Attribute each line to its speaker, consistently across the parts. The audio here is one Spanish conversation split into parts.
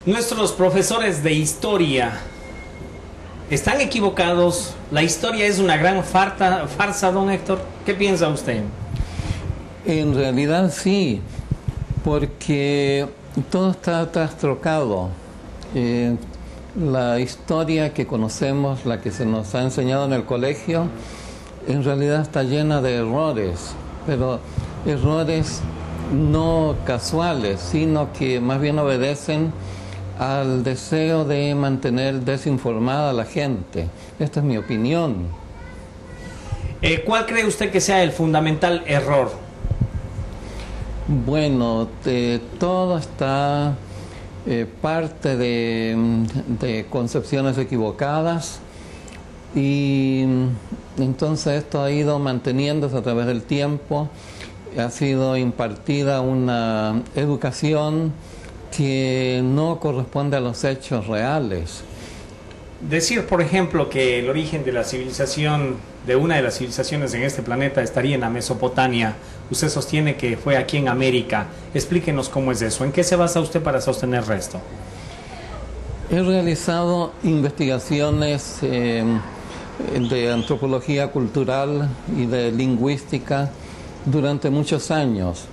Speaker 1: Nuestros profesores de historia están equivocados. La historia es una gran farsa, don Héctor. ¿Qué piensa usted?
Speaker 2: En realidad sí, porque todo está trastrocado. La historia que conocemos, la que se nos ha enseñado en el colegio, en realidad está llena de errores, pero errores no casuales, sino que más bien obedecen al deseo de mantener desinformada a la gente. Esta es mi opinión.
Speaker 1: ¿Cuál cree usted que sea el fundamental error?
Speaker 2: Bueno, todo está parte de concepciones equivocadas, y entonces esto ha ido manteniéndose a través del tiempo. Ha sido impartida una educación que no corresponde a los hechos reales.
Speaker 1: Decir, por ejemplo, que el origen de la civilización, de una de las civilizaciones en este planeta, estaría en la Mesopotamia. Usted sostiene que fue aquí en América. Explíquenos cómo es eso. ¿En qué se basa usted para sostener esto?
Speaker 2: He realizado investigaciones de antropología cultural y de lingüística durante muchos años,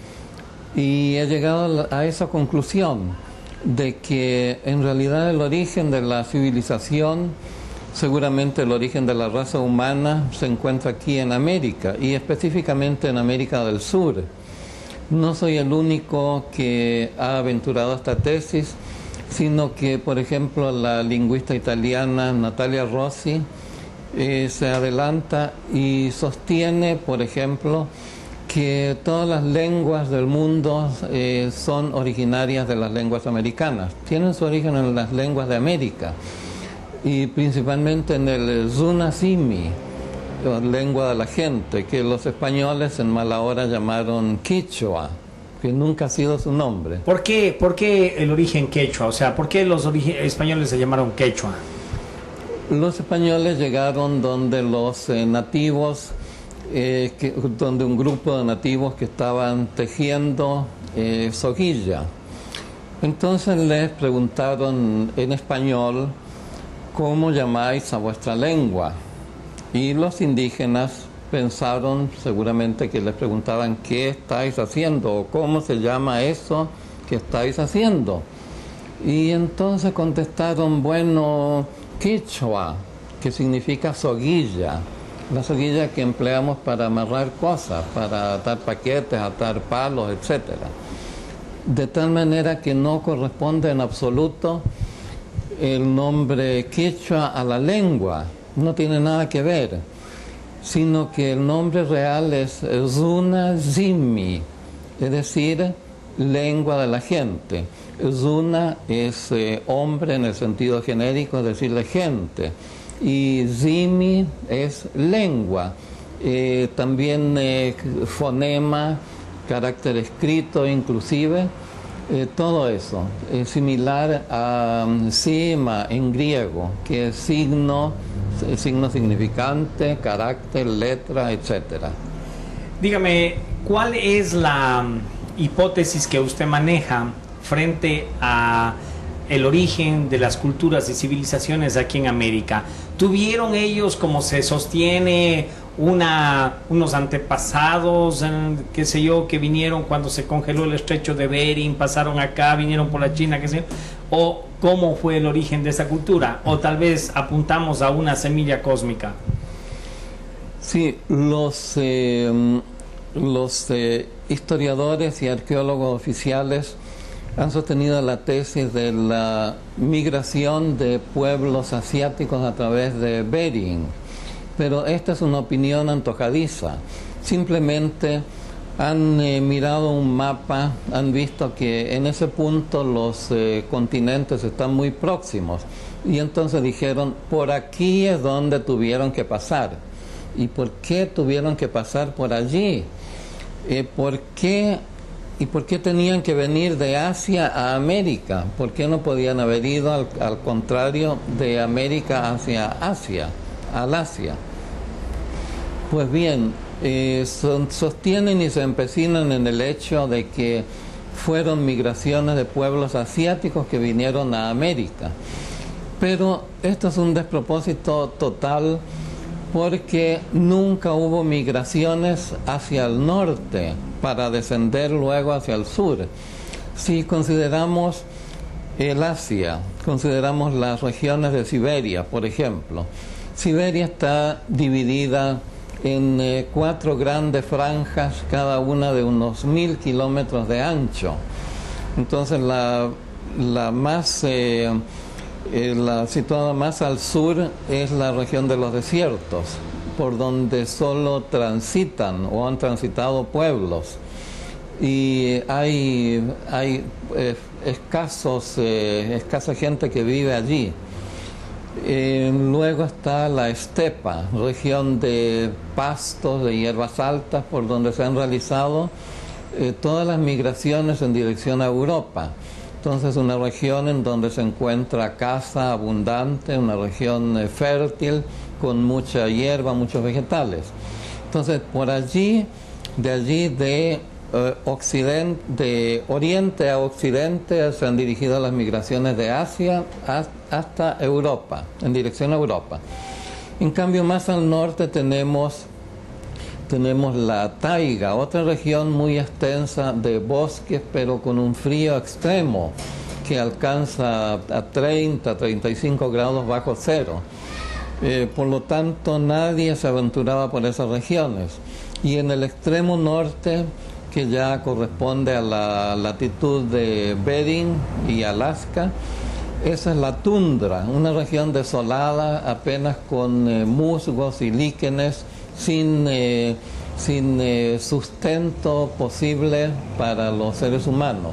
Speaker 2: y he llegado a esa conclusión de que en realidad el origen de la civilización, seguramente el origen de la raza humana, se encuentra aquí en América, y específicamente en América del Sur. No soy el único que ha aventurado esta tesis, sino que, por ejemplo, la lingüista italiana Natalia Rossi se adelanta y sostiene, por ejemplo, que todas las lenguas del mundo son originarias de las lenguas americanas. Tienen su origen en las lenguas de América, y principalmente en el Zunazimi, la lengua de la gente, que los españoles en mala hora llamaron Quichua, que nunca ha sido su nombre.
Speaker 1: ¿Por qué el origen quechua? O sea, ¿por qué los españoles se llamaron quechua?
Speaker 2: Los españoles llegaron donde los nativos, donde un grupo de nativos que estaban tejiendo soguilla. Entonces les preguntaron en español: ¿cómo llamáis a vuestra lengua? Y los indígenas pensaron seguramente que les preguntaban: ¿qué estáis haciendo? O ¿cómo se llama eso que estáis haciendo? Y entonces contestaron: bueno, Quichua, que significa soguilla. La soguilla que empleamos para amarrar cosas, para atar paquetes, atar palos, etc. De tal manera que no corresponde en absoluto el nombre quechua a la lengua, no tiene nada que ver, sino que el nombre real es Zunazimi, es decir, lengua de la gente. Zuna es hombre en el sentido genérico, es decir, de gente. Y Zimi es lengua, también fonema, carácter escrito inclusive, todo eso es similar a sima en griego, que es signo significante, carácter, letra, etc.
Speaker 1: Dígame, ¿cuál es la hipótesis que usted maneja frente a el origen de las culturas y civilizaciones aquí en América? ¿Tuvieron ellos, como se sostiene, unos antepasados, qué sé yo, que vinieron cuando se congeló el estrecho de Bering, pasaron acá, vinieron por la China, qué sé yo? ¿O cómo fue el origen de esa cultura? ¿O tal vez apuntamos a una semilla cósmica?
Speaker 2: Sí, los historiadores y arqueólogos oficiales han sostenido la tesis de la migración de pueblos asiáticos a través de Bering, pero esta es una opinión antojadiza. Simplemente han mirado un mapa, han visto que en ese punto los continentes están muy próximos, y entonces dijeron: por aquí es donde tuvieron que pasar. ¿Y por qué tuvieron que pasar por allí? ¿Por qué tenían que venir de Asia a América? ¿Por qué no podían haber ido al contrario, de América hacia Asia, al Asia? Pues bien, sostienen y se empecinan en el hecho de que fueron migraciones de pueblos asiáticos que vinieron a América. Pero esto es un despropósito total porque nunca hubo migraciones hacia el norte para descender luego hacia el sur. Si consideramos el Asia, consideramos las regiones de Siberia, por ejemplo. Siberia está dividida en 4 grandes franjas, cada una de unos 1000 kilómetros de ancho. Entonces la situada más al sur es la región de los desiertos, por donde solo transitan o han transitado pueblos. Y hay escasa gente que vive allí. Luego está la estepa, región de pastos, de hierbas altas, por donde se han realizado todas las migraciones en dirección a Europa. Entonces, una región en donde se encuentra caza abundante, una región fértil, con mucha hierba, muchos vegetales. Entonces, por allí, de oriente a occidente se han dirigido las migraciones de Asia hasta Europa, en dirección a Europa. En cambio, más al norte tenemos la taiga, otra región muy extensa de bosques, pero con un frío extremo que alcanza a 35 grados bajo cero. Por lo tanto, nadie se aventuraba por esas regiones. Y en el extremo norte, que ya corresponde a la latitud de Bering y Alaska, esa es la tundra, una región desolada, apenas con musgos y líquenes, sin sustento posible para los seres humanos.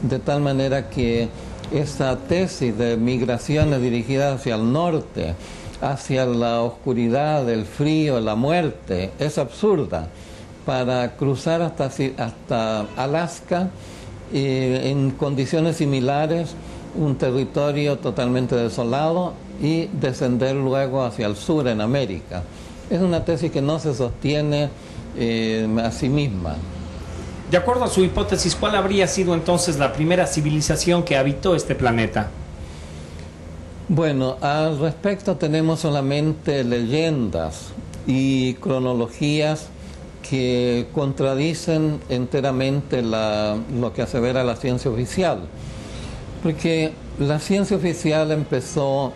Speaker 2: De tal manera que esta tesis de migraciones dirigidas hacia el norte, hacia la oscuridad, el frío, la muerte, es absurda. Para cruzar hasta Alaska en condiciones similares, un territorio totalmente desolado, y descender luego hacia el sur en América. Es una tesis que no se sostiene a sí misma.
Speaker 1: De acuerdo a su hipótesis, ¿cuál habría sido entonces la primera civilización que habitó este planeta?
Speaker 2: Bueno, al respecto tenemos solamente leyendas y cronologías que contradicen enteramente lo que asevera la ciencia oficial. Porque la ciencia oficial empezó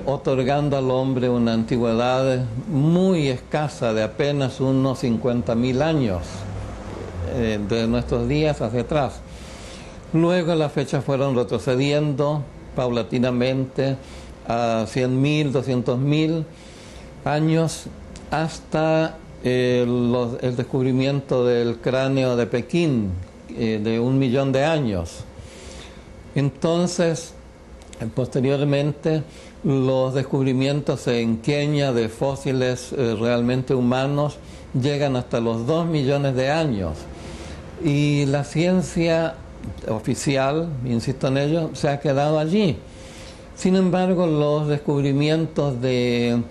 Speaker 2: otorgando al hombre una antigüedad muy escasa, de apenas unos 50.000 años, de nuestros días hacia atrás. Luego las fechas fueron retrocediendo paulatinamente a 100.000, 200.000 años, hasta el descubrimiento del cráneo de Pekín, de 1.000.000 de años. Entonces, posteriormente, los descubrimientos en Kenia de fósiles realmente humanos llegan hasta los 2 millones de años. Y la ciencia oficial, insisto en ello, se ha quedado allí. Sin embargo, los descubrimientos de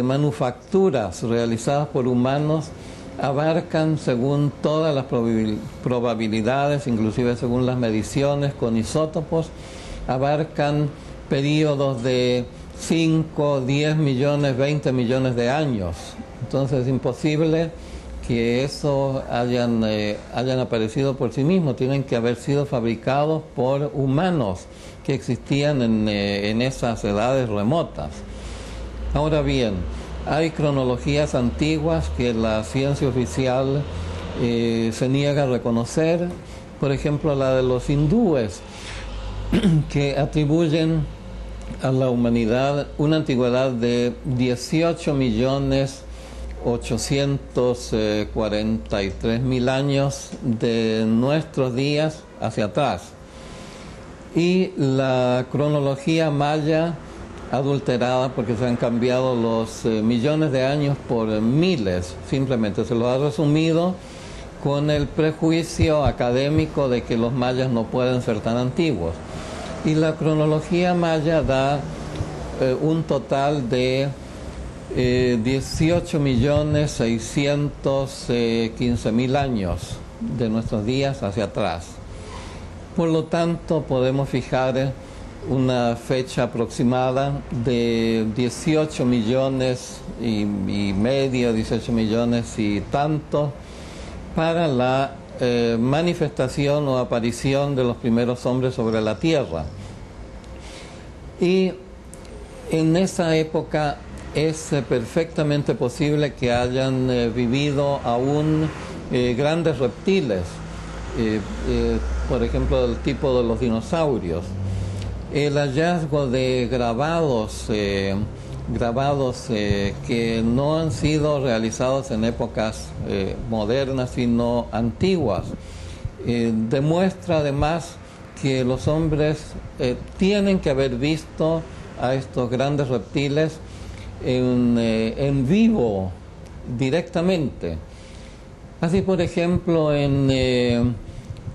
Speaker 2: manufacturas realizadas por humanos abarcan, según todas las probabilidades, inclusive según las mediciones con isótopos, abarcan periodos de 5, 10 millones, 20 millones de años. Entonces es imposible que eso hayan aparecido por sí mismos, tienen que haber sido fabricados por humanos que existían en esas edades remotas. Ahora bien, hay cronologías antiguas que la ciencia oficial se niega a reconocer, por ejemplo la de los hindúes, que atribuyen a la humanidad una antigüedad de 18.843.000 años de nuestros días hacia atrás. Y la cronología maya, adulterada porque se han cambiado los millones de años por miles, simplemente se lo ha resumido con el prejuicio académico de que los mayas no pueden ser tan antiguos. Y la cronología maya da un total de 18.615.000 años de nuestros días hacia atrás. Por lo tanto, podemos fijar una fecha aproximada de 18 millones y medio, 18 millones y tanto, para la manifestación o aparición de los primeros hombres sobre la Tierra. Y en esa época es perfectamente posible que hayan vivido aún grandes reptiles, por ejemplo, del tipo de los dinosaurios. El hallazgo de grabados que no han sido realizados en épocas modernas, sino antiguas, demuestra además que los hombres tienen que haber visto a estos grandes reptiles en vivo, directamente. Así, por ejemplo, en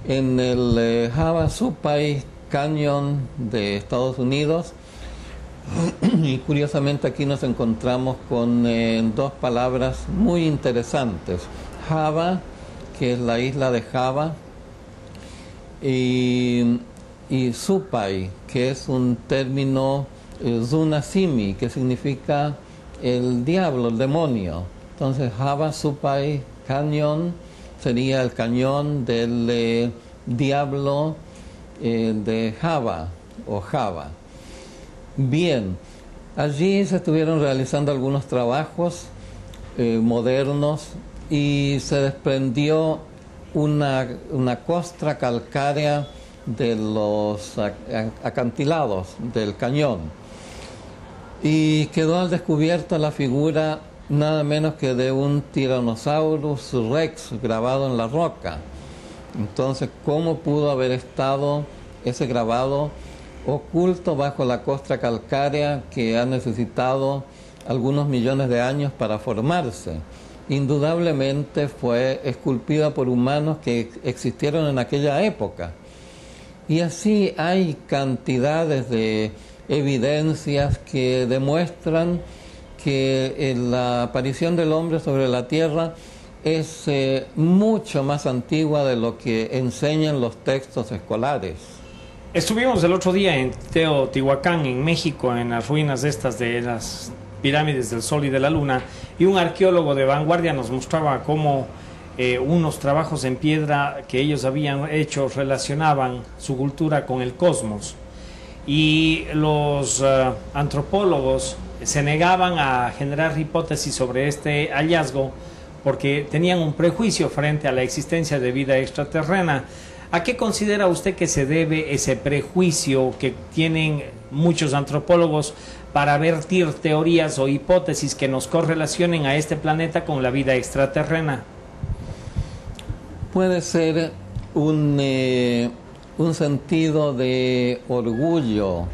Speaker 2: el Havasupai Canyon de Estados Unidos, y curiosamente aquí nos encontramos con dos palabras muy interesantes: Java, que es la isla de Java, y Supai, que es un término Zunasimi, que significa el diablo, el demonio. Entonces, Havasupai Canyon sería el cañón del diablo de Java o Java. Bien, allí se estuvieron realizando algunos trabajos modernos y se desprendió una costra calcárea de los acantilados del cañón, y quedó al descubierto la figura nada menos que de un Tyrannosaurus Rex grabado en la roca. Entonces, ¿cómo pudo haber estado ese grabado oculto bajo la costra calcárea que ha necesitado algunos millones de años para formarse? Indudablemente fue esculpida por humanos que existieron en aquella época. Y así hay cantidades de evidencias que demuestran que la aparición del hombre sobre la Tierra es mucho más antigua de lo que enseñan los textos escolares.
Speaker 1: Estuvimos el otro día en Teotihuacán, en México, en las ruinas estas de las pirámides del Sol y de la Luna, y un arqueólogo de vanguardia nos mostraba cómo unos trabajos en piedra que ellos habían hecho relacionaban su cultura con el cosmos, y los antropólogos se negaban a generar hipótesis sobre este hallazgo porque tenían un prejuicio frente a la existencia de vida extraterrena. ¿A qué considera usted que se debe ese prejuicio que tienen muchos antropólogos para vertir teorías o hipótesis que nos correlacionen a este planeta con la vida extraterrena?
Speaker 2: Puede ser un sentido de orgullo,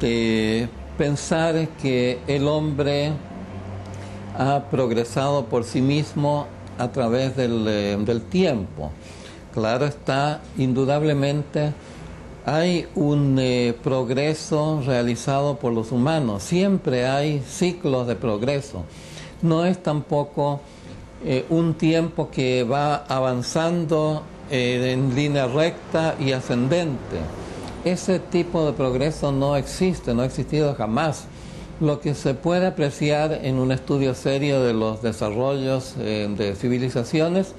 Speaker 2: de pensar que el hombre ha progresado por sí mismo a través del tiempo. Claro está, indudablemente hay un progreso realizado por los humanos. Siempre hay ciclos de progreso. No es tampoco un tiempo que va avanzando en línea recta y ascendente. Ese tipo de progreso no existe, no ha existido jamás. Lo que se puede apreciar en un estudio serio de los desarrollos de civilizaciones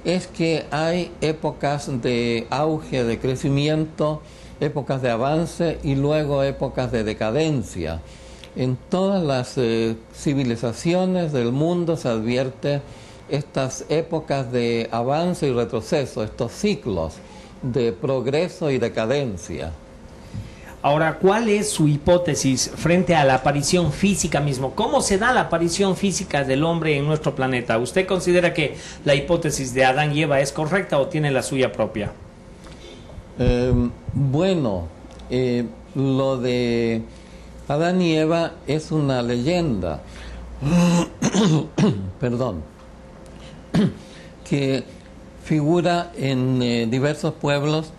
Speaker 2: es que hay épocas de auge, de crecimiento, épocas de avance y luego épocas de decadencia. En todas las civilizaciones del mundo se advierte estas épocas de avance y retroceso, estos ciclos de progreso y decadencia.
Speaker 1: Ahora, ¿cuál es su hipótesis frente a la aparición física mismo? ¿Cómo se da la aparición física del hombre en nuestro planeta? ¿Usted considera que la hipótesis de Adán y Eva es correcta o tiene la suya propia?
Speaker 2: Lo de Adán y Eva es una leyenda, perdón, que figura en diversos pueblos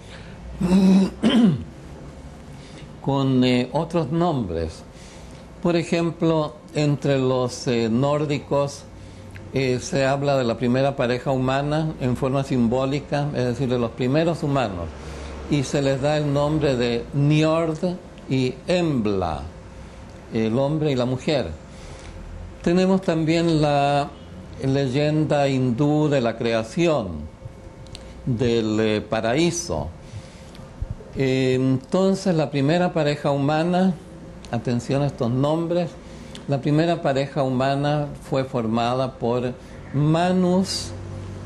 Speaker 2: con otros nombres. Por ejemplo, entre los nórdicos se habla de la primera pareja humana en forma simbólica, es decir, de los primeros humanos, y se les da el nombre de Njord y Embla, el hombre y la mujer. Tenemos también la leyenda hindú de la creación, del paraíso. Entonces, la primera pareja humana, atención a estos nombres, la primera pareja humana fue formada por Manus,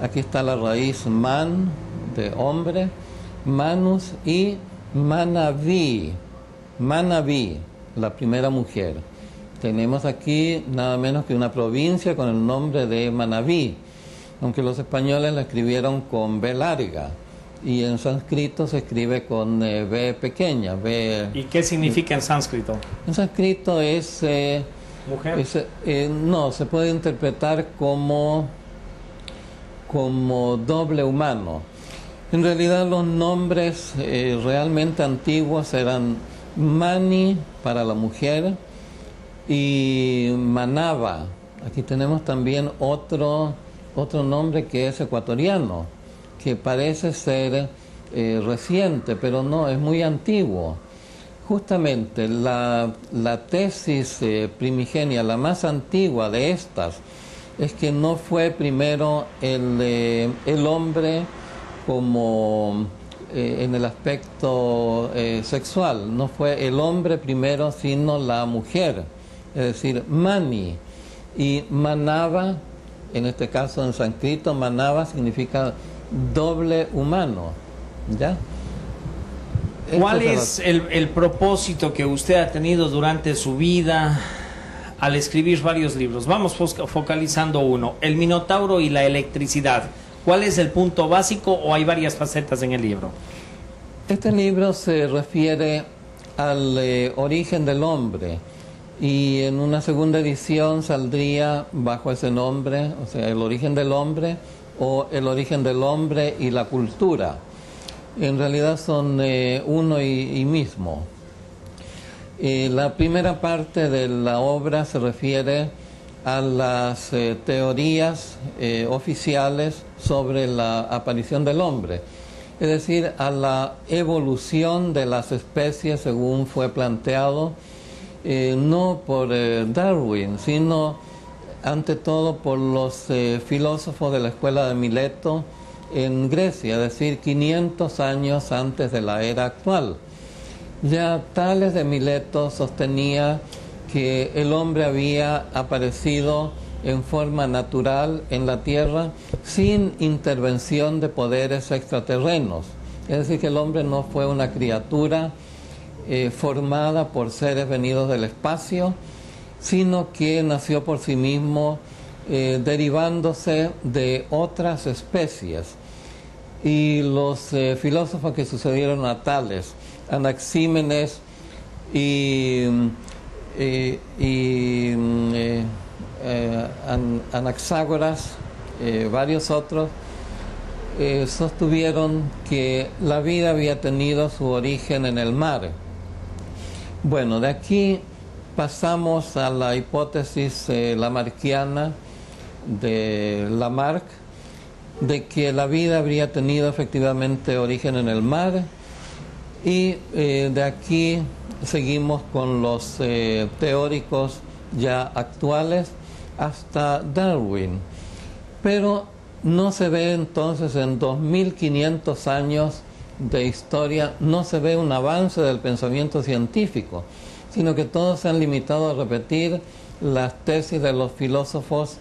Speaker 2: aquí está la raíz man, de hombre, Manus, y Manaví, Manaví, la primera mujer. Tenemos aquí nada menos que una provincia con el nombre de Manabí, aunque los españoles la escribieron con B larga, y en sánscrito se escribe con B pequeña. B.
Speaker 1: ¿Y qué significa en sánscrito?
Speaker 2: En sánscrito es...
Speaker 1: ¿Mujer?
Speaker 2: No, se puede interpretar como doble humano. En realidad los nombres realmente antiguos eran Mani para la mujer y Manaba. Aquí tenemos también otro nombre que es ecuatoriano, que parece ser reciente, pero no, es muy antiguo. Justamente la tesis primigenia, la más antigua de estas, es que no fue primero el hombre como en el aspecto sexual, no fue el hombre primero, sino la mujer, es decir, Mani. Y Manava, en este caso en sánscrito, Manava significa doble humano, ¿ya?
Speaker 1: ¿Cuál es el propósito que usted ha tenido durante su vida al escribir varios libros? Vamos focalizando uno, el Minotauro y la electricidad. ¿Cuál es el punto básico o hay varias facetas en el libro?
Speaker 2: Este libro se refiere al origen del hombre, y en una segunda edición saldría bajo ese nombre, o sea, el origen del hombre o el origen del hombre y la cultura. En realidad son uno y mismo. La primera parte de la obra se refiere a las teorías oficiales sobre la aparición del hombre, es decir, a la evolución de las especies según fue planteado, no por Darwin, sino ante todo por los filósofos de la escuela de Mileto en Grecia, es decir, 500 años antes de la era actual. Ya Tales de Mileto sostenía que el hombre había aparecido en forma natural en la Tierra sin intervención de poderes extraterrenos. Es decir, que el hombre no fue una criatura formada por seres venidos del espacio, sino que nació por sí mismo, derivándose de otras especies. Y los filósofos que sucedieron a Tales, Anaxímenes y Anaxágoras, varios otros, sostuvieron que la vida había tenido su origen en el mar. Bueno, de aquí pasamos a la hipótesis lamarckiana de Lamarck, de que la vida habría tenido efectivamente origen en el mar, y de aquí seguimos con los teóricos ya actuales hasta Darwin. Pero no se ve entonces, en 2500 años de historia, no se ve un avance del pensamiento científico, sino que todos se han limitado a repetir las tesis de los filósofos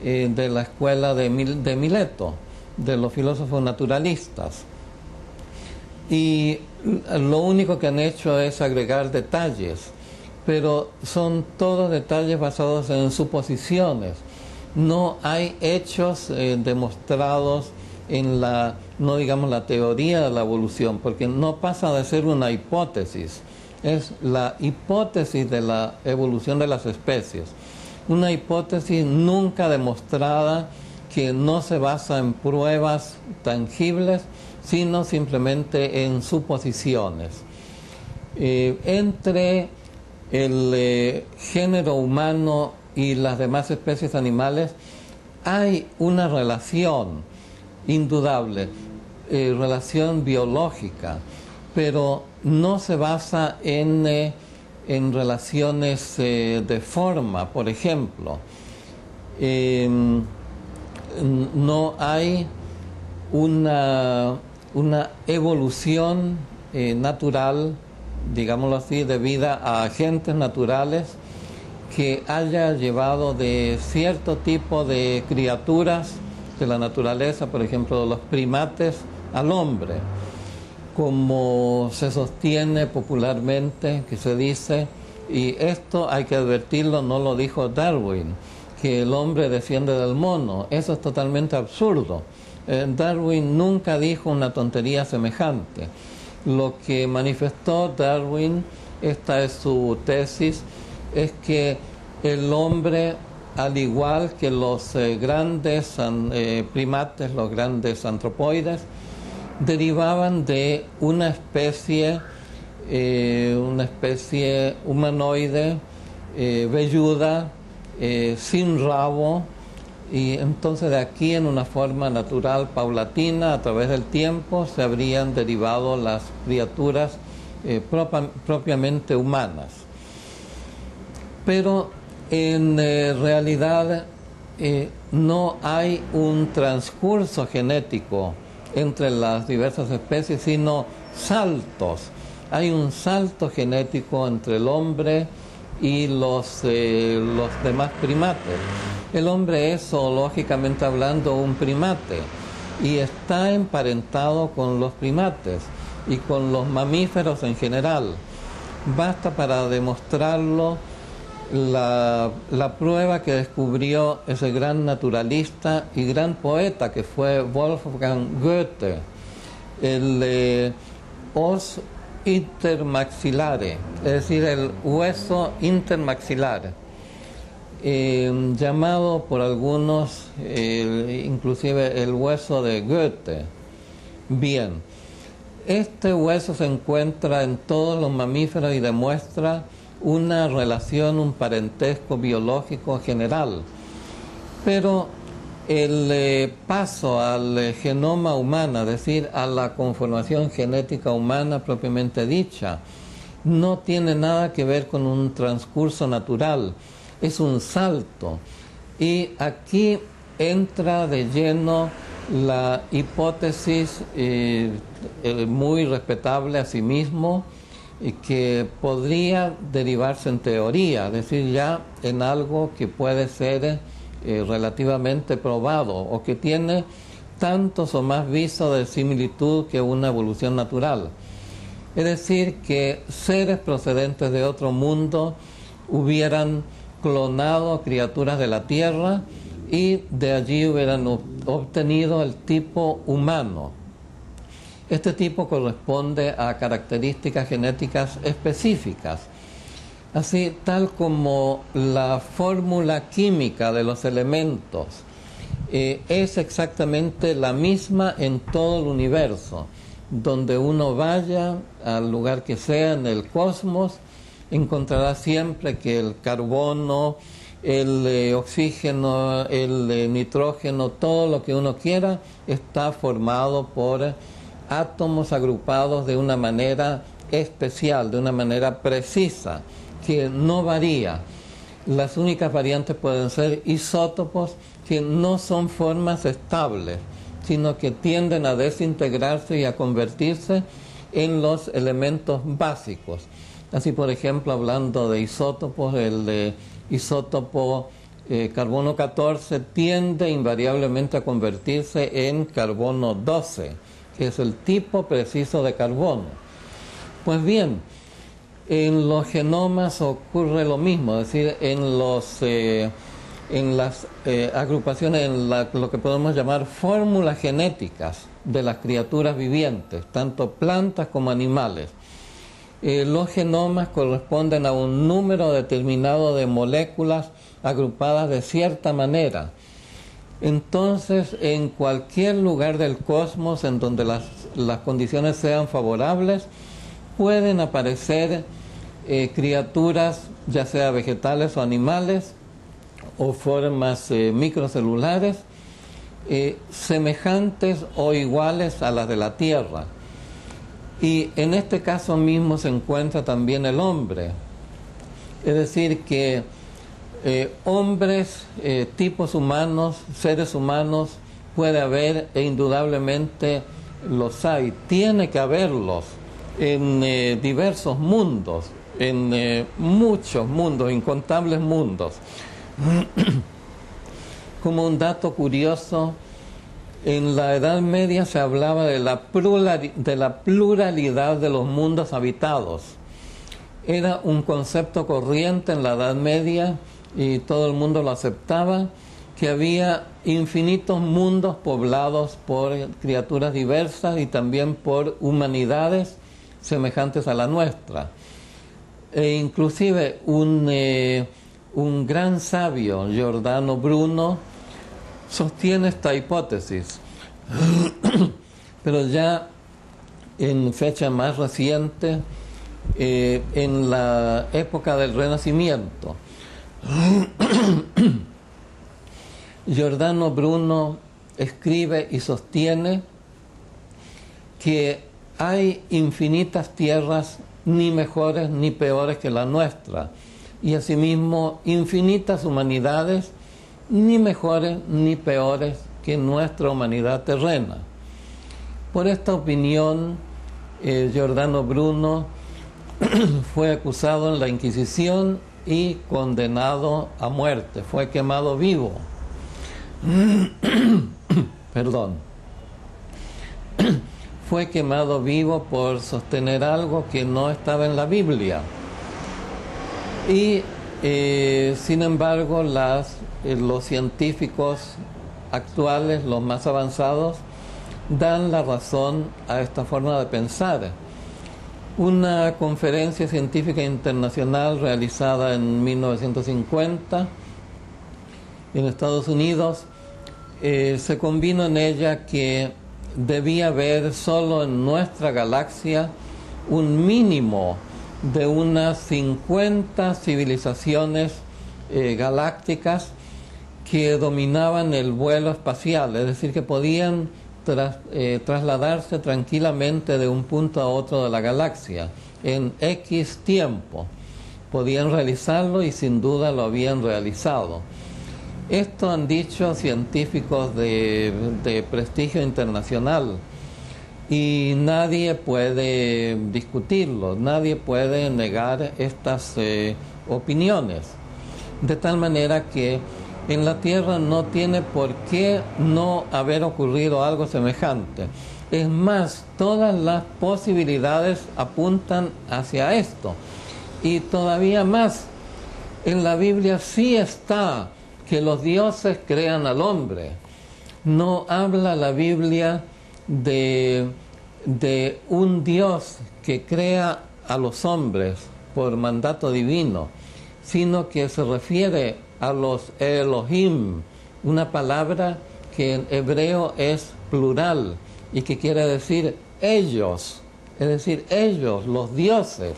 Speaker 2: de la escuela de Mileto, de los filósofos naturalistas. Y lo único que han hecho es agregar detalles, pero son todos detalles basados en suposiciones. No hay hechos demostrados en no digamos la teoría de la evolución, porque no pasa de ser una hipótesis, es la hipótesis de la evolución de las especies. Una hipótesis nunca demostrada, que no se basa en pruebas tangibles, sino simplemente en suposiciones. Entre el género humano y las demás especies animales hay una relación indudable, relación biológica, pero no se basa en relaciones de forma, por ejemplo. No hay una evolución natural, digámoslo así, debida a agentes naturales que haya llevado de cierto tipo de criaturas de la naturaleza, por ejemplo, los primates, al hombre, como se sostiene popularmente, que se dice, y esto hay que advertirlo, no lo dijo Darwin, que el hombre desciende del mono. Eso es totalmente absurdo. Darwin nunca dijo una tontería semejante. Lo que manifestó Darwin, esta es su tesis, es que el hombre, al igual que los grandes primates, los grandes antropoides, derivaban de una especie humanoide, velluda, sin rabo, y entonces de aquí, en una forma natural, paulatina, a través del tiempo, se habrían derivado las criaturas propiamente humanas. Pero en realidad no hay un transcurso genético entre las diversas especies, sino saltos. Hay un salto genético entre el hombre y los demás primates. El hombre es, zoológicamente hablando, un primate y está emparentado con los primates y con los mamíferos en general. Basta para demostrarlo la prueba que descubrió ese gran naturalista y gran poeta que fue Wolfgang Goethe, el os intermaxillare, es decir, el hueso intermaxilar, llamado por algunos inclusive el hueso de Goethe. Bien, este hueso se encuentra en todos los mamíferos y demuestra una relación, un parentesco biológico general, pero el paso al genoma humano, es decir, a la conformación genética humana propiamente dicha, no tiene nada que ver con un transcurso natural, es un salto. Y aquí entra de lleno la hipótesis muy respetable asimismo, que podría derivarse en teoría, es decir, ya en algo que puede ser relativamente probado o que tiene tantos o más visos de similitud que una evolución natural. Es decir, que seres procedentes de otro mundo hubieran clonado criaturas de la Tierra y de allí hubieran obtenido el tipo humano. Este tipo corresponde a características genéticas específicas. Así, tal como la fórmula química de los elementos es exactamente la misma en todo el universo. Donde uno vaya, al lugar que sea en el cosmos, encontrará siempre que el carbono, el oxígeno, el nitrógeno, todo lo que uno quiera, está formado por átomos agrupados de una manera especial, de una manera precisa, que no varía. Las únicas variantes pueden ser isótopos, que no son formas estables, sino que tienden a desintegrarse y a convertirse en los elementos básicos. Así, por ejemplo, hablando de isótopos, el isótopo carbono 14 tiende invariablemente a convertirse en carbono 12, que es el tipo preciso de carbono. Pues bien, en los genomas ocurre lo mismo, es decir, en las agrupaciones, en lo que podemos llamar fórmulas genéticas de las criaturas vivientes, tanto plantas como animales. Los genomas corresponden a un número determinado de moléculas agrupadas de cierta manera. Entonces, en cualquier lugar del cosmos en donde las condiciones sean favorables, pueden aparecer criaturas, ya sea vegetales o animales, o formas microcelulares semejantes o iguales a las de la Tierra. Y en este caso mismo se encuentra también el hombre. Es decir, que hombres, tipos humanos, seres humanos, puede haber e indudablemente los hay. Tiene que haberlos en diversos mundos, en muchos mundos, incontables mundos. Como un dato curioso, en la Edad Media se hablaba de la pluralidad de los mundos habitados. Era un concepto corriente en la Edad Media y todo el mundo lo aceptaba, que había infinitos mundos poblados por criaturas diversas y también por humanidades semejantes a la nuestra. E inclusive un gran sabio, Giordano Bruno, sostiene esta hipótesis, pero ya en fecha más reciente, en la época del Renacimiento. Giordano Bruno escribe y sostiene que hay infinitas tierras, ni mejores ni peores que la nuestra, y asimismo infinitas humanidades, ni mejores ni peores que nuestra humanidad terrena. Por esta opinión, Giordano Bruno fue acusado en la Inquisición y condenado a muerte, fue quemado vivo. Perdón. Fue quemado vivo por sostener algo que no estaba en la Biblia. Y sin embargo, los científicos actuales, los más avanzados, dan la razón a esta forma de pensar. Una conferencia científica internacional realizada en 1950 en Estados Unidos, se convino en ella que debía haber solo en nuestra galaxia un mínimo de unas 50 civilizaciones galácticas que dominaban el vuelo espacial, es decir, que podían trasladarse tranquilamente de un punto a otro de la galaxia en X tiempo. Podían realizarlo y sin duda lo habían realizado. Esto han dicho científicos de prestigio internacional y nadie puede discutirlo, nadie puede negar estas opiniones. De tal manera que en la Tierra no tiene por qué no haber ocurrido algo semejante. Es más, todas las posibilidades apuntan hacia esto. Y todavía más, en la Biblia sí está que los dioses crean al hombre. No habla la Biblia de un Dios que crea a los hombres por mandato divino, sino que se refiere a los Elohim, una palabra que en hebreo es plural y que quiere decir ellos, es decir, ellos, los dioses.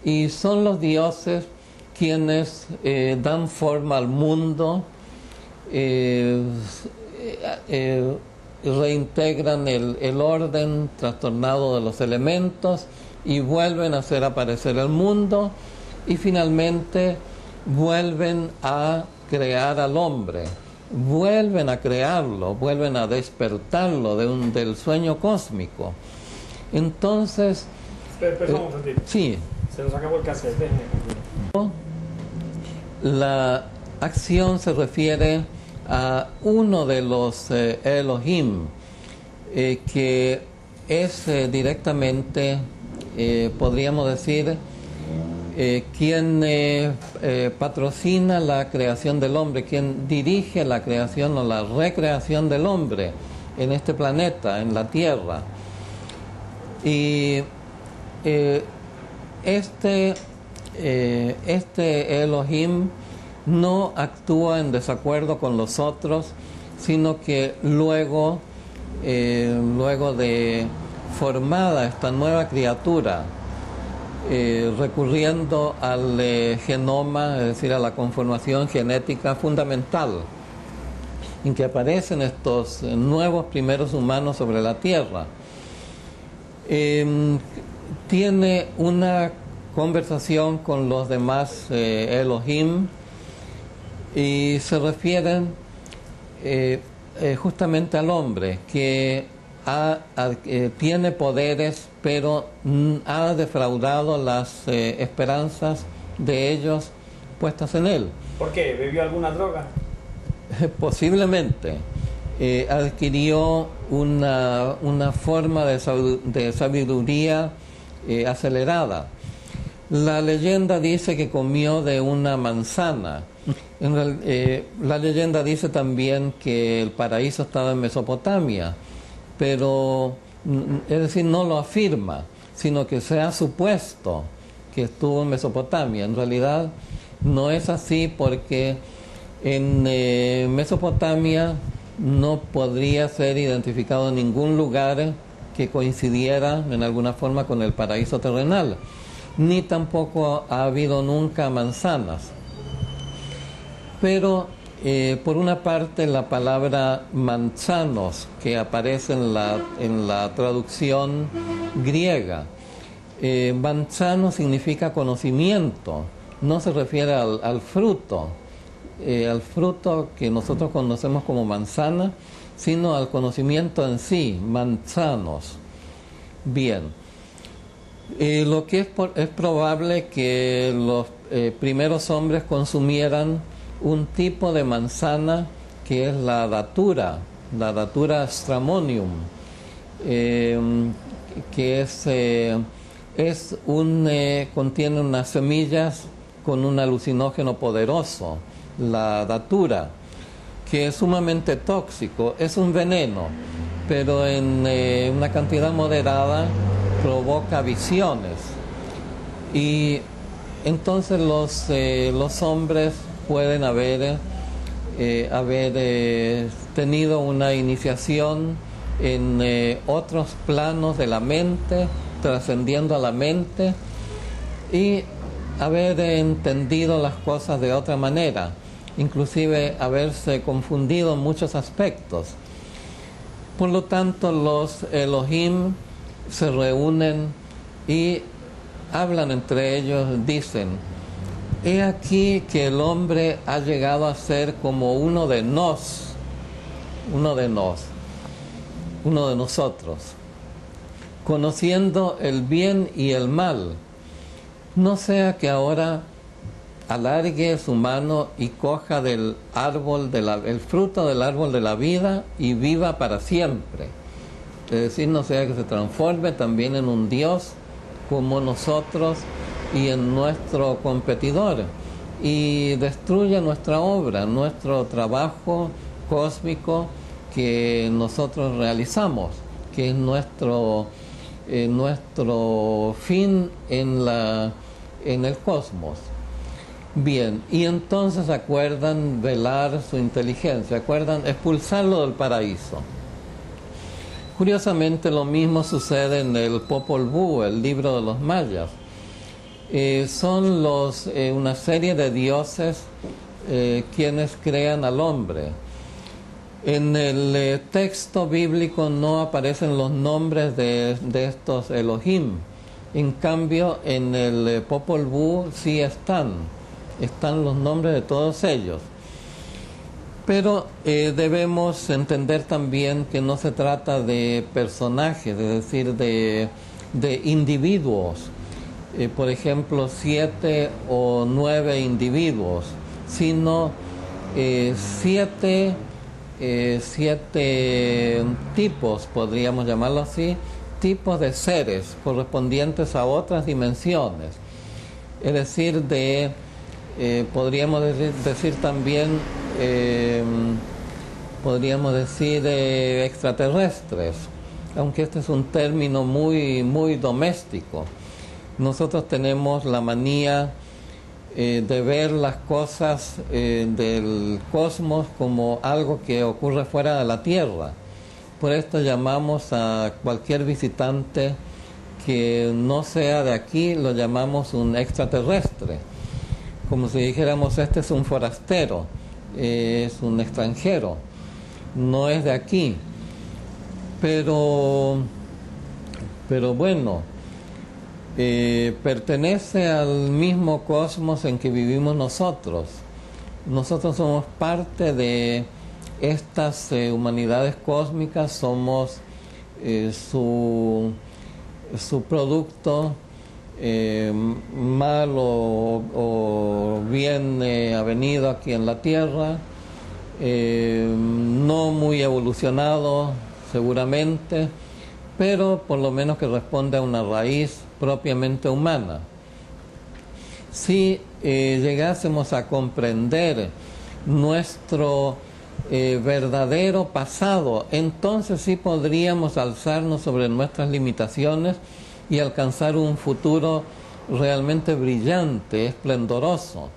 Speaker 2: Y son los dioses quienes dan forma al mundo, reintegran el orden trastornado de los elementos y vuelven a hacer aparecer el mundo y finalmente vuelven a crear al hombre, vuelven a crearlo, vuelven a despertarlo del sueño cósmico. Entonces,
Speaker 1: perdón,
Speaker 2: sí.
Speaker 1: Se nos acabó el cassette.
Speaker 2: La acción se refiere a uno de los Elohim, que es directamente, podríamos decir, quien patrocina la creación del hombre, quien dirige la creación o la recreación del hombre en este planeta, en la Tierra. Y este Elohim no actúa en desacuerdo con los otros, sino que luego de formada esta nueva criatura, recurriendo al genoma, es decir, a la conformación genética fundamental, en que aparecen estos nuevos primeros humanos sobre la Tierra. Tiene una conversación con los demás Elohim y se refieren justamente al hombre que tiene poderes, pero ha defraudado las esperanzas de ellos puestas en él.
Speaker 1: ¿Por qué? ¿Bebió alguna droga?
Speaker 2: Posiblemente. Adquirió una forma de sabiduría acelerada. La leyenda dice que comió de una manzana. La leyenda dice también que el paraíso estaba en Mesopotamia, pero es decir, no lo afirma, sino que se ha supuesto que estuvo en Mesopotamia. En realidad no es así, porque en Mesopotamia no podría ser identificado ningún lugar que coincidiera en alguna forma con el paraíso terrenal, ni tampoco ha habido nunca manzanas. Pero por una parte, la palabra manzanos, que aparece en la traducción griega, manzano significa conocimiento, no se refiere al fruto que nosotros conocemos como manzana, sino al conocimiento en sí, manzanos. Bien, lo que es probable que los primeros hombres consumieran un tipo de manzana que es la datura stramonium, que contiene unas semillas con un alucinógeno poderoso, la datura, que es sumamente tóxico, es un veneno, pero en una cantidad moderada provoca visiones. Y entonces los hombres pueden haber tenido una iniciación en otros planos de la mente, trascendiendo a la mente, y haber entendido las cosas de otra manera, inclusive haberse confundido en muchos aspectos. Por lo tanto, los Elohim se reúnen y hablan entre ellos, dicen: he aquí que el hombre ha llegado a ser como uno de nosotros, conociendo el bien y el mal. No sea que ahora alargue su mano y coja del árbol el fruto del árbol de la vida y viva para siempre. Es decir, no sea que se transforme también en un Dios como nosotros y en nuestro competidor, y destruya nuestra obra, nuestro trabajo cósmico que nosotros realizamos, que es nuestro fin en el cosmos. Bien, y entonces acuerdan velar su inteligencia, acuerdan expulsarlo del paraíso. Curiosamente, lo mismo sucede en el Popol Vuh, el libro de los mayas. Son una serie de dioses quienes crean al hombre. En el texto bíblico no aparecen los nombres de estos Elohim. En cambio, en el Popol Vuh sí están los nombres de todos ellos. Pero debemos entender también que no se trata de personajes, es decir, de individuos. Por ejemplo, 7 o 9 individuos, sino 7 tipos, podríamos llamarlo así, tipos de seres correspondientes a otras dimensiones. Es decir, podríamos decir también, extraterrestres, aunque este es un término muy, muy doméstico. Nosotros tenemos la manía de ver las cosas del cosmos como algo que ocurre fuera de la Tierra. Por esto llamamos a cualquier visitante que no sea de aquí lo llamamos un extraterrestre. Como si dijéramos, este es un forastero, es un extranjero, no es de aquí. Pero bueno, pertenece al mismo cosmos en que vivimos nosotros. Nosotros somos parte de estas humanidades cósmicas, somos su producto, mal o bien avenido aquí en la Tierra, no muy evolucionado seguramente, pero por lo menos que responde a una raíz propiamente humana. Si llegásemos a comprender nuestro verdadero pasado, entonces sí podríamos alzarnos sobre nuestras limitaciones y alcanzar un futuro realmente brillante, esplendoroso.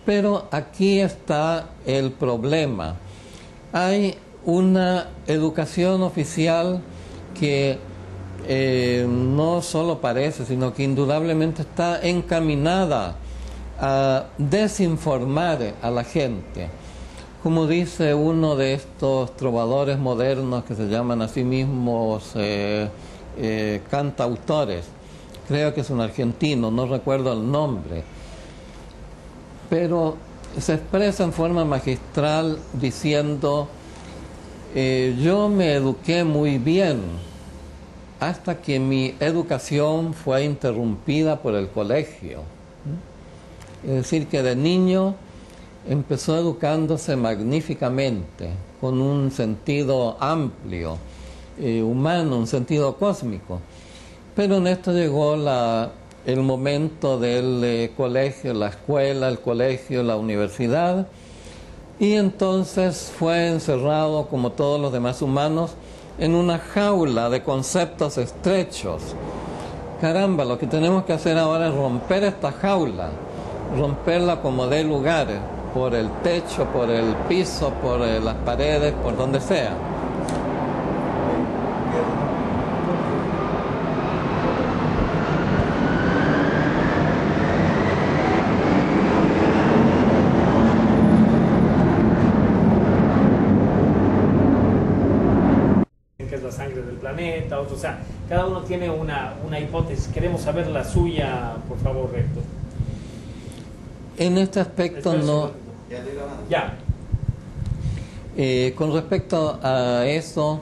Speaker 2: Pero aquí está el problema. Hay una educación oficial que no solo parece, sino que indudablemente está encaminada a desinformar a la gente. Como dice uno de estos trovadores modernos que se llaman a sí mismos cantautores, creo que es un argentino, no recuerdo el nombre, pero se expresa en forma magistral diciendo: yo me eduqué muy bien hasta que mi educación fue interrumpida por el colegio. Es decir, que de niño empezó educándose magníficamente, con un sentido amplio, humano, un sentido cósmico. Pero en esto llegó el momento del colegio, la escuela, el colegio, la universidad, y entonces fue encerrado, como todos los demás humanos, en una jaula de conceptos estrechos. Caramba, lo que tenemos que hacer ahora es romper esta jaula, romperla como dé lugar, por el techo, por el piso, por las paredes, por donde sea.
Speaker 1: Que es la sangre del planeta, o sea, cada uno tiene una hipótesis. Queremos saber la suya, por favor, rector.
Speaker 2: En este aspecto no.
Speaker 1: Ya.
Speaker 2: Con respecto a eso,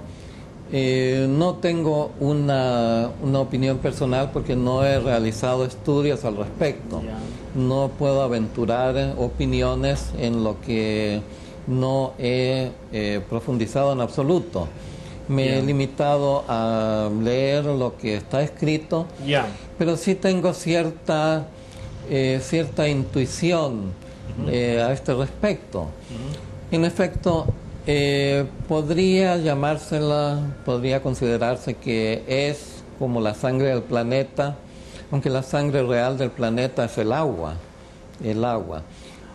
Speaker 2: no tengo una opinión personal porque no he realizado estudios al respecto.
Speaker 1: Ya.
Speaker 2: No puedo aventurar opiniones en lo que no he profundizado en absoluto. Me he limitado a leer lo que está escrito, pero sí tengo cierta intuición a este respecto. En efecto, podría considerarse que es como la sangre del planeta, aunque la sangre real del planeta es el agua.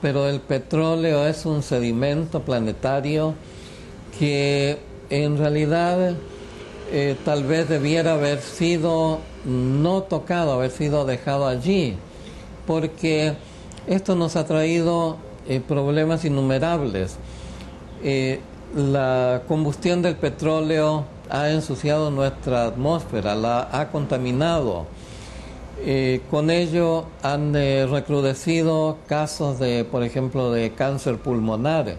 Speaker 2: Pero el petróleo es un sedimento planetario que en realidad tal vez debiera haber sido no tocado, haber sido dejado allí, porque esto nos ha traído problemas innumerables. La combustión del petróleo ha ensuciado nuestra atmósfera, la ha contaminado. Con ello han recrudecido casos por ejemplo, de cáncer pulmonar.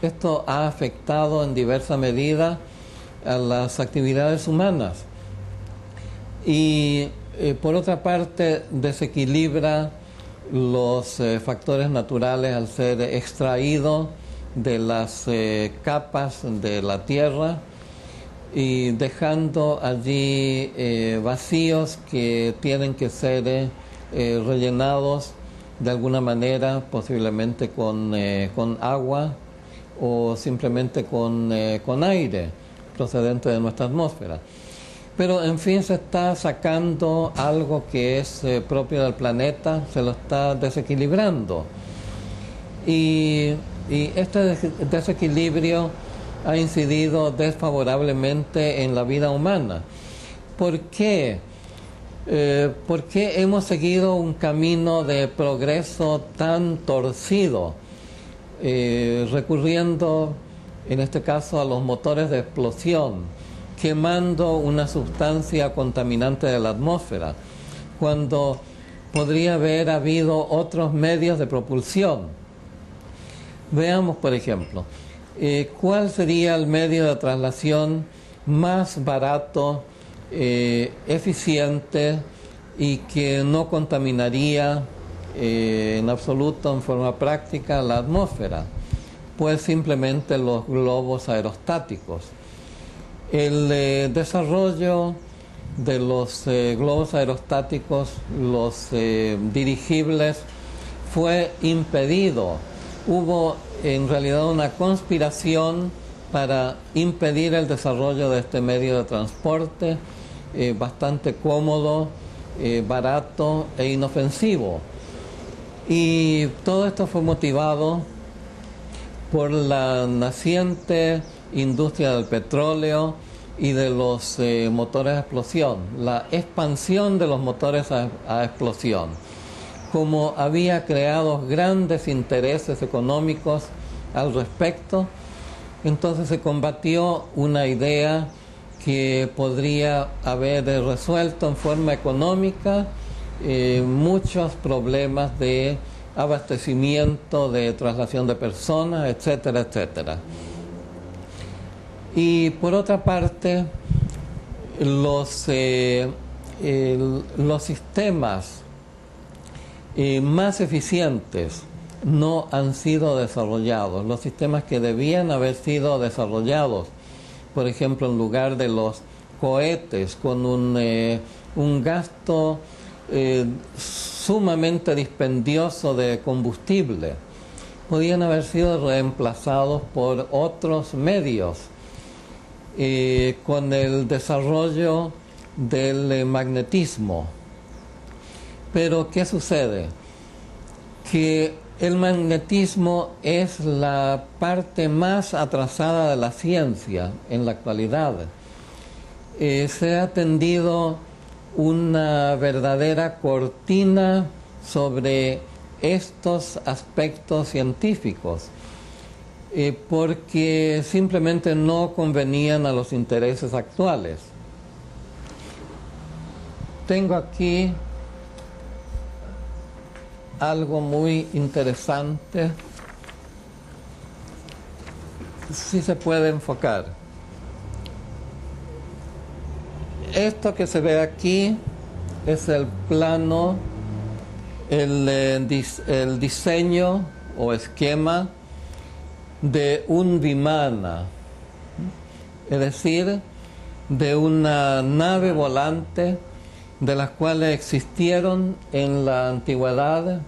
Speaker 2: Esto ha afectado en diversa medida a las actividades humanas. Y por otra parte, desequilibra los factores naturales al ser extraído de las capas de la Tierra y dejando allí vacíos que tienen que ser rellenados de alguna manera, posiblemente con agua o simplemente con aire procedente de nuestra atmósfera. Pero en fin, se está sacando algo que es propio del planeta, se lo está desequilibrando. Y este desequilibrio ha incidido desfavorablemente en la vida humana. ¿Por qué? ¿Por qué hemos seguido un camino de progreso tan torcido, recurriendo en este caso a los motores de explosión, quemando una sustancia contaminante de la atmósfera, cuando podría haber habido otros medios de propulsión? Veamos, por ejemplo, ¿cuál sería el medio de traslación más barato, eficiente y que no contaminaría en absoluto, en forma práctica, la atmósfera? Pues simplemente los globos aerostáticos. El desarrollo de los globos aerostáticos, los dirigibles, fue impedido. Hubo en realidad una conspiración para impedir el desarrollo de este medio de transporte bastante cómodo, barato e inofensivo. Y todo esto fue motivado por la naciente industria del petróleo y de los motores a explosión, la expansión de los motores a explosión. Como había creado grandes intereses económicos al respecto, entonces se combatió una idea que podría haber resuelto en forma económica muchos problemas de abastecimiento, de traslación de personas, etcétera, etcétera. Y por otra parte, los sistemas más eficientes no han sido desarrollados. Los sistemas que debían haber sido desarrollados, por ejemplo, en lugar de los cohetes con un gasto sumamente dispendioso de combustible, podían haber sido reemplazados por otros medios, con el desarrollo del magnetismo. Pero ¿qué sucede? Que el magnetismo es la parte más atrasada de la ciencia en la actualidad. Se ha tendido una verdadera cortina sobre estos aspectos científicos, porque simplemente no convenían a los intereses actuales. Tengo aquí algo muy interesante, si se puede enfocar. Esto que se ve aquí es el plano, el diseño o esquema de un vimana, es decir, de una nave volante de las cuales existieron en la antigüedad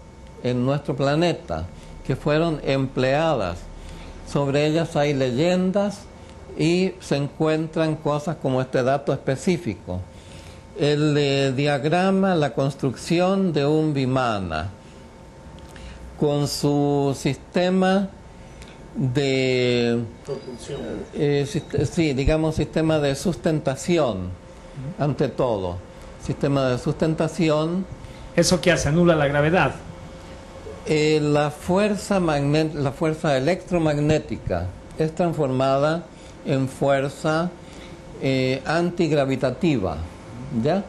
Speaker 2: en nuestro planeta, que fueron empleadas. Sobre ellas hay leyendas y se encuentran cosas como este dato específico. El diagrama, la construcción de un vimana con su sistema de sistema de sustentación, ante todo. Sistema de sustentación.
Speaker 1: ¿Eso qué hace? ¿Anula la gravedad?
Speaker 2: La fuerza electromagnética es transformada en fuerza antigravitativa, ¿ya?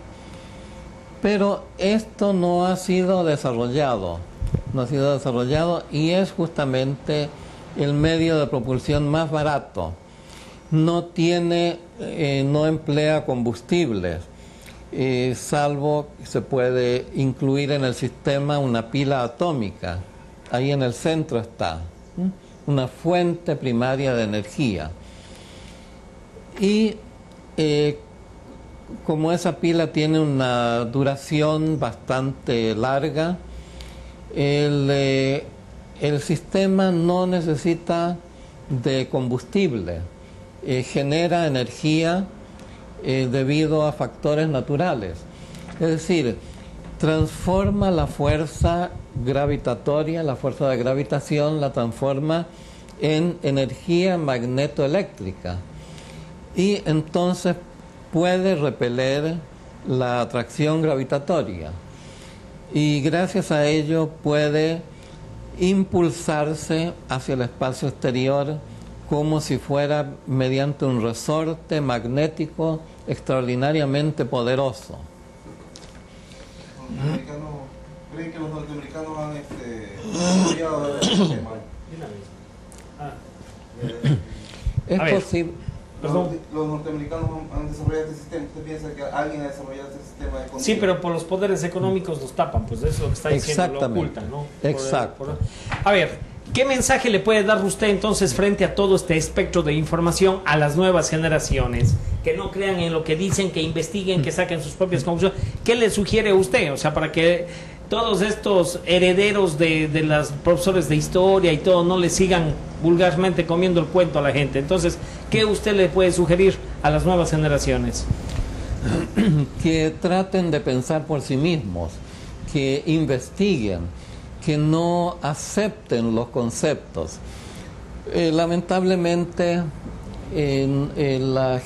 Speaker 2: Pero esto no ha sido desarrollado, y es justamente el medio de propulsión más barato. No emplea combustibles, salvo que se puede incluir en el sistema una pila atómica. Ahí en el centro está una fuente primaria de energía. Y como esa pila tiene una duración bastante larga, el sistema no necesita de combustible, genera energía debido a factores naturales. Es decir, transforma la fuerza gravitatoria, la fuerza de gravitación, la transforma en energía magnetoeléctrica, y entonces puede repeler la atracción gravitatoria. Y gracias a ello puede impulsarse hacia el espacio exterior como si fuera mediante un resorte magnético extraordinariamente poderoso.
Speaker 3: ¿Creen que los norteamericanos han desarrollado el sistema?
Speaker 2: Es posible.
Speaker 3: Los norteamericanos han desarrollado este sistema. ¿Usted piensa que alguien ha desarrollado este sistema de control?
Speaker 1: Sí, pero por los poderes económicos los tapan, pues eso es lo que está diciendo, lo ocultan, ¿no?
Speaker 2: Exacto.
Speaker 1: A ver, ¿qué mensaje le puede dar usted entonces frente a todo este espectro de información a las nuevas generaciones? Que no crean en lo que dicen, que investiguen, que saquen sus propias conclusiones. ¿Qué le sugiere usted? O sea, para que todos estos herederos de los profesores de historia y todo no le sigan vulgarmente comiendo el cuento a la gente. Entonces, ¿qué usted le puede sugerir a las nuevas generaciones?
Speaker 2: Que traten de pensar por sí mismos, que investiguen, que no acepten los conceptos. Lamentablemente, las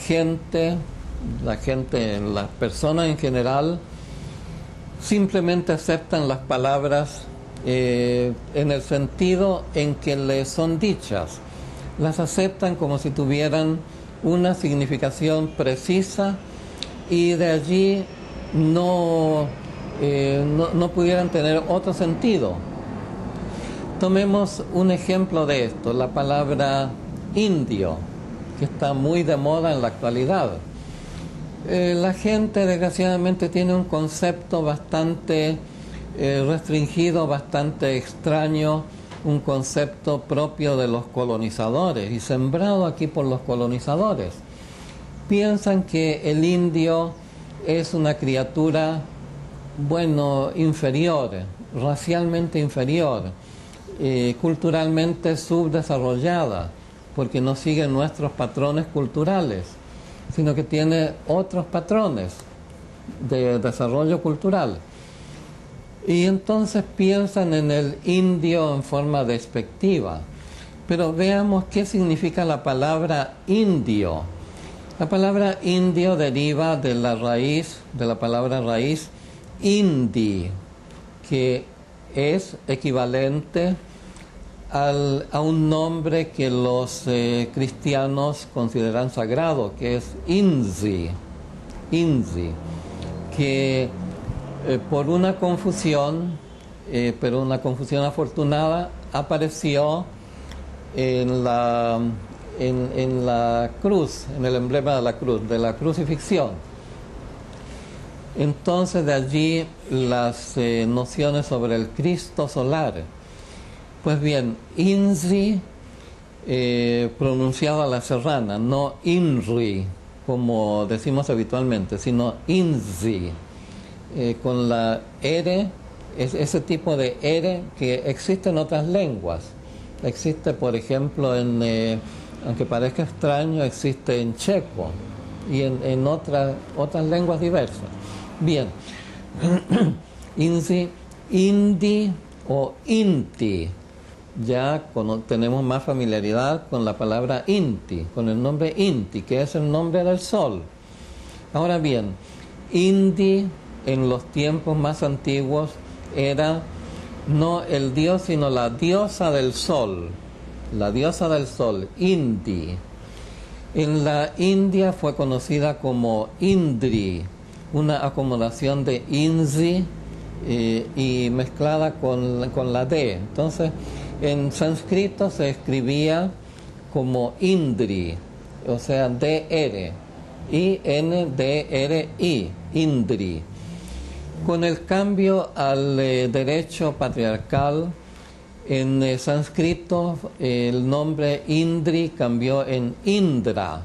Speaker 2: personas en general, simplemente aceptan las palabras en el sentido en que les son dichas. Las aceptan como si tuvieran una significación precisa y de allí no pudieran tener otro sentido. Tomemos un ejemplo de esto, la palabra indio, que está muy de moda en la actualidad. La gente desgraciadamente tiene un concepto bastante restringido, bastante extraño, un concepto propio de los colonizadores y sembrado aquí por los colonizadores. Piensan que el indio es una criatura, inferior, racialmente inferior, culturalmente subdesarrollada, porque no sigue nuestros patrones culturales, sino que tiene otros patrones de desarrollo cultural. Y entonces piensan en el indio en forma despectiva. Pero veamos qué significa la palabra indio. La palabra indio deriva de la palabra raíz indi, que es equivalente a un nombre que los cristianos consideran sagrado, que es Inzi, que por una confusión, pero una confusión afortunada, apareció en la cruz, en el emblema de la crucifixión. Entonces de allí las nociones sobre el Cristo solar. Pues bien, Inzi, pronunciado a la serrana, no Inri, como decimos habitualmente, sino Inzi, con la R, es ese tipo de R que existe en otras lenguas. Existe, por ejemplo, aunque parezca extraño, existe en checo y en otras lenguas diversas. Bien, Inzi, Indi o Inti. Ya tenemos más familiaridad con la palabra Inti, con el nombre Inti, que es el nombre del sol. Ahora bien, Indi en los tiempos más antiguos era no el dios, sino la diosa del sol, Indi. En la India fue conocida como Indri, una acomodación de Inzi y mezclada con la D. Entonces, en sánscrito se escribía como Indri, o sea, D-R, I-N-D-R-I, Indri. Con el cambio al derecho patriarcal, en sánscrito el nombre Indri cambió en Indra.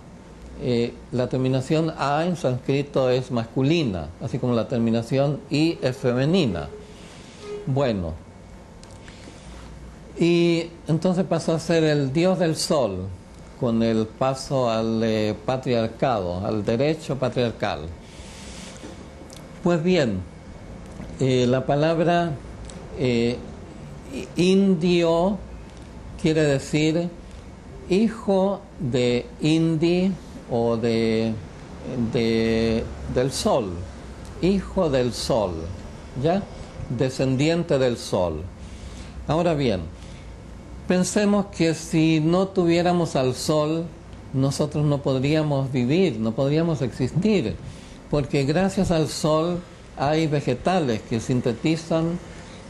Speaker 2: La terminación A en sánscrito es masculina, así como la terminación I es femenina. Bueno, y entonces pasó a ser el dios del sol con el paso al patriarcado, al derecho patriarcal. Pues bien, la palabra indio quiere decir hijo de Indi o del sol, hijo del sol, ¿ya? Descendiente del sol. Ahora bien, pensemos que si no tuviéramos al sol, nosotros no podríamos vivir, no podríamos existir, porque gracias al sol hay vegetales que sintetizan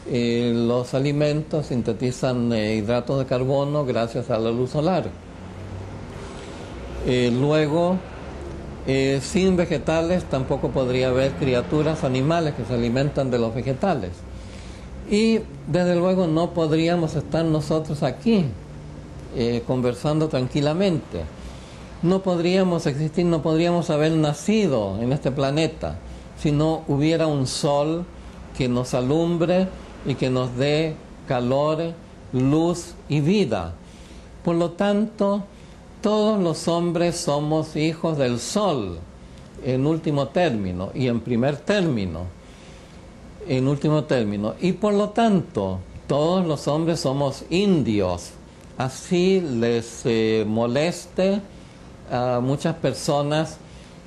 Speaker 2: los alimentos, sintetizan hidratos de carbono gracias a la luz solar. Luego, sin vegetales tampoco podría haber criaturas animales que se alimentan de los vegetales. Y desde luego no podríamos estar nosotros aquí conversando tranquilamente. No podríamos existir, no podríamos haber nacido en este planeta si no hubiera un sol que nos alumbre y que nos dé calor, luz y vida. Por lo tanto, todos los hombres somos hijos del sol, en último término, y en primer término, en último término. Y por lo tanto, todos los hombres somos indios. Así les moleste a muchas personas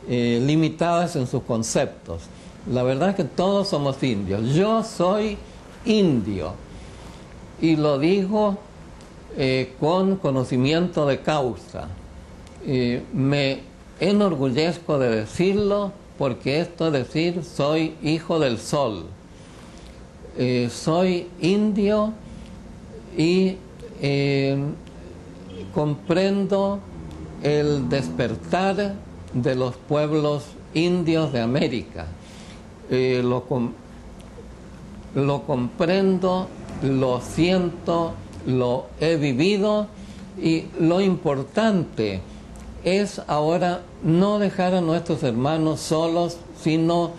Speaker 2: limitadas en sus conceptos. La verdad es que todos somos indios. Yo soy indio y lo digo con conocimiento de causa. Me enorgullezco de decirlo, porque esto es decir, soy hijo del sol. Soy indio y comprendo el despertar de los pueblos indios de América. Lo comprendo, lo siento, lo he vivido, y lo importante es ahora no dejar a nuestros hermanos solos, sino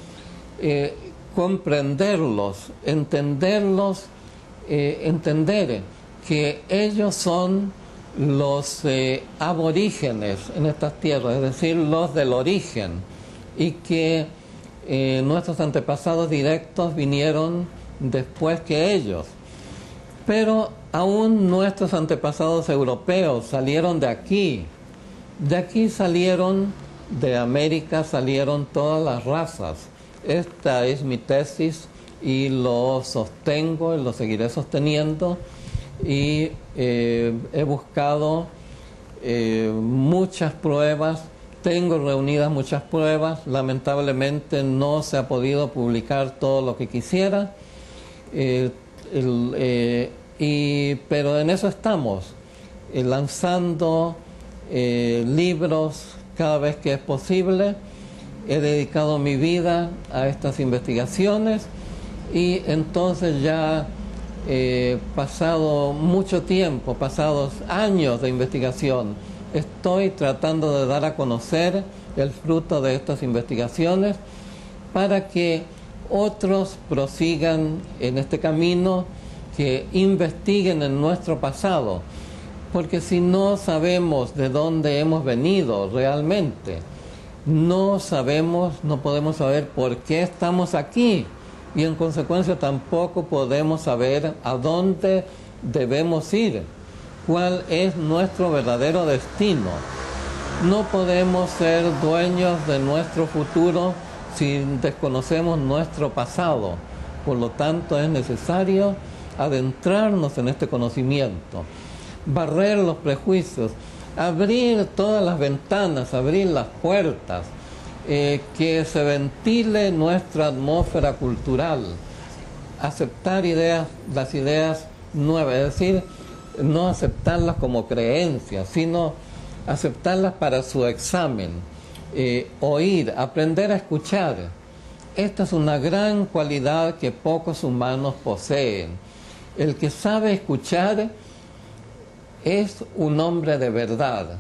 Speaker 2: comprenderlos, entenderlos, entender que ellos son los aborígenes en estas tierras, es decir, los del origen, y que nuestros antepasados directos vinieron después que ellos. Pero aún nuestros antepasados europeos salieron de aquí salieron, de América salieron todas las razas. Esta es mi tesis y lo sostengo y lo seguiré sosteniendo, y he buscado muchas pruebas, tengo reunidas muchas pruebas. Lamentablemente no se ha podido publicar todo lo que quisiera, pero en eso estamos, lanzando libros cada vez que es posible. He dedicado mi vida a estas investigaciones, y entonces ya pasado mucho tiempo, pasados años de investigación, estoy tratando de dar a conocer el fruto de estas investigaciones para que otros prosigan en este camino, que investiguen en nuestro pasado, porque si no sabemos de dónde hemos venido realmente, no sabemos, no podemos saber por qué estamos aquí, y en consecuencia tampoco podemos saber a dónde debemos ir, cuál es nuestro verdadero destino. No podemos ser dueños de nuestro futuro si desconocemos nuestro pasado. Por lo tanto, es necesario adentrarnos en este conocimiento, barrer los prejuicios, abrir todas las ventanas, abrir las puertas, que se ventile nuestra atmósfera cultural, aceptar las ideas nuevas, es decir, no aceptarlas como creencias, sino aceptarlas para su examen, oír, aprender a escuchar. Esta es una gran cualidad que pocos humanos poseen. El que sabe escuchar es un hombre de verdad.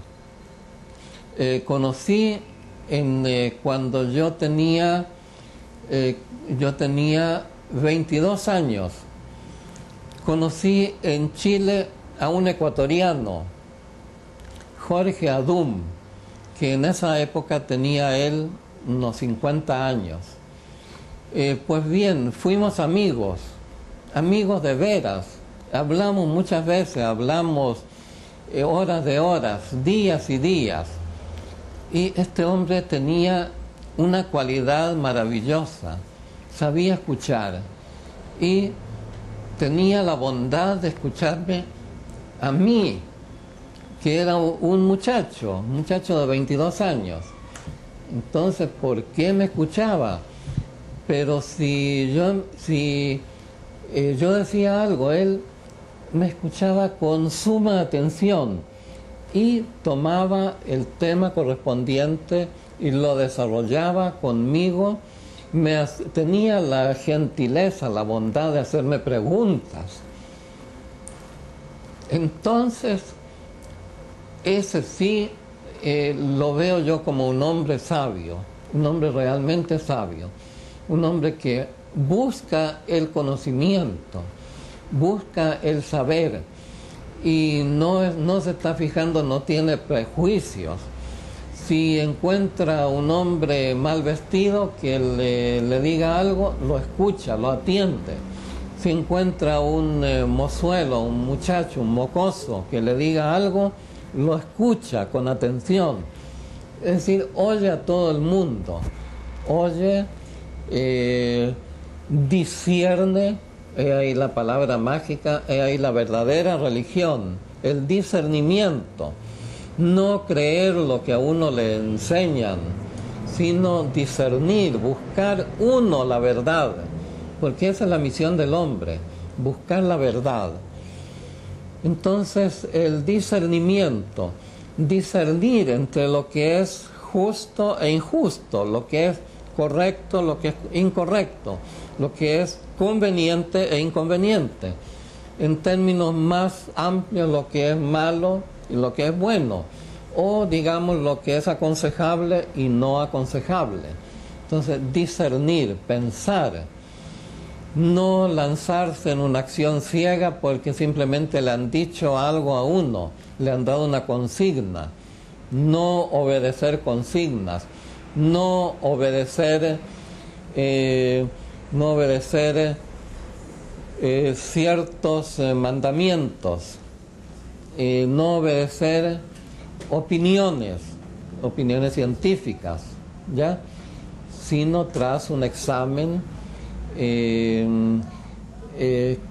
Speaker 2: Conocí cuando yo tenía 22 años, conocí en Chile a un ecuatoriano, Jorge Adum, que en esa época tenía él unos 50 años. Pues bien, fuimos amigos de veras, hablamos muchas veces, hablamos horas de horas, días y días. Y este hombre tenía una cualidad maravillosa, sabía escuchar y tenía la bondad de escucharme a mí, que era un muchacho de 22 años. Entonces, ¿por qué me escuchaba? Pero si yo decía algo, él me escuchaba con suma atención y tomaba el tema correspondiente y lo desarrollaba conmigo. Tenía la gentileza, la bondad de hacerme preguntas. Entonces, ese sí lo veo yo como un hombre sabio, un hombre realmente sabio, un hombre que busca el conocimiento, busca el saber y no se está fijando, no tiene prejuicios. Si encuentra un hombre mal vestido que le diga algo, lo escucha, lo atiende. Si encuentra un mozuelo, un muchacho, un mocoso que le diga algo, lo escucha con atención. Es decir, oye a todo el mundo, oye, discierne, es ahí la palabra mágica, es ahí la verdadera religión, el discernimiento. No creer lo que a uno le enseñan, sino discernir, buscar uno la verdad, porque esa es la misión del hombre, buscar la verdad. Entonces, el discernimiento, discernir entre lo que es justo e injusto, lo que es correcto, lo que es incorrecto, lo que es conveniente e inconveniente. En términos más amplios, lo que es malo y lo que es bueno, o digamos lo que es aconsejable y no aconsejable. Entonces, discernir, pensar, no lanzarse en una acción ciega porque simplemente le han dicho algo a uno, le han dado una consigna, no obedecer consignas, no obedecer ciertos mandamientos, no obedecer opiniones científicas, ¿ya? Sino tras un examen,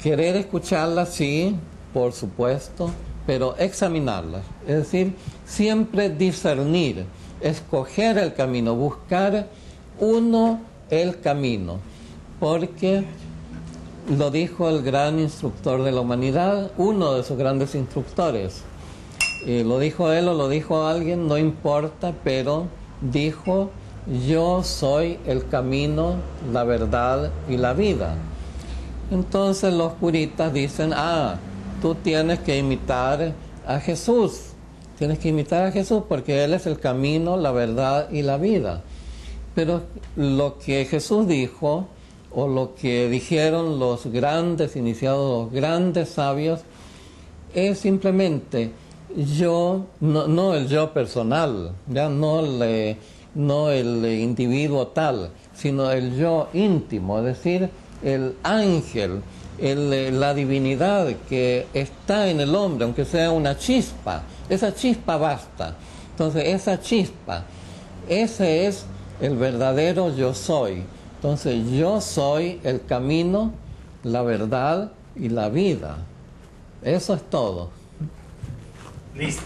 Speaker 2: querer escucharlas, sí, por supuesto, pero examinarlas, es decir, siempre discernir, escoger el camino, buscar uno el camino, porque lo dijo el gran instructor de la humanidad, uno de sus grandes instructores. Lo dijo él o lo dijo alguien, no importa, pero dijo: yo soy el camino, la verdad y la vida. Entonces los puritas dicen: tú tienes que imitar a Jesús, tienes que imitar a Jesús porque Él es el camino, la verdad y la vida. Pero lo que Jesús dijo, o lo que dijeron los grandes iniciados, los grandes sabios, es simplemente yo, no el yo personal, ya no el individuo tal, sino el yo íntimo, es decir, el ángel, la divinidad que está en el hombre, aunque sea una chispa, esa chispa basta. Entonces esa chispa, ese es el verdadero yo soy. Entonces yo soy el camino, la verdad y la vida. Eso es todo.
Speaker 1: Listo.